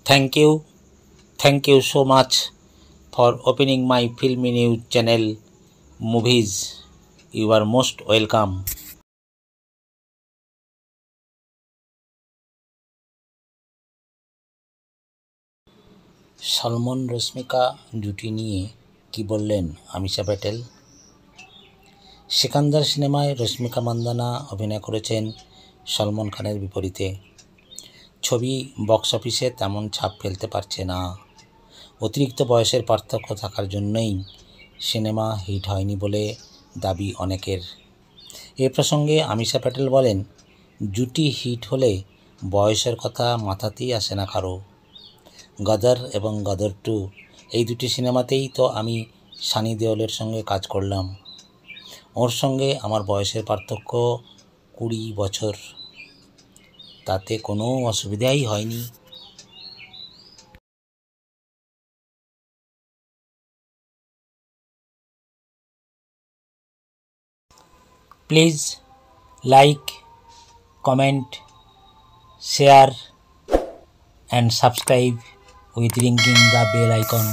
Thank you so much for opening my filmy news channel Movies. You are most welcome. Salman Rashmika জুটি নিয়ে কি বললেন আমিষা প্যাটেল? সিকান্দার সিনেমায় রশ্মিকা মান্দানা অভিনয় করেছেন সলমন খানের বিপরীতে। ছবি বক্স অফিসে তেমন ছাপ ফেলতে পারছে না। অতিরিক্ত বয়সের পার্থক্য থাকার জন্যই সিনেমা হিট হয়নি বলে দাবি অনেকের। এ প্রসঙ্গে আমিষা প্যাটেল বলেন, জুটি হিট হলে বয়সের কথা মাথাতেই আসে না কারো। গদর এবং গদর 2 এই দুটি সিনেমাতেই তো আমি সানি দেওলের সঙ্গে কাজ করলাম। ওর সঙ্গে আমার বয়সের পার্থক্য 20 বছর, তাতে কোনো অসুবিধাই হয়নি। Please like, comment, share and subscribe with ringing the bell icon.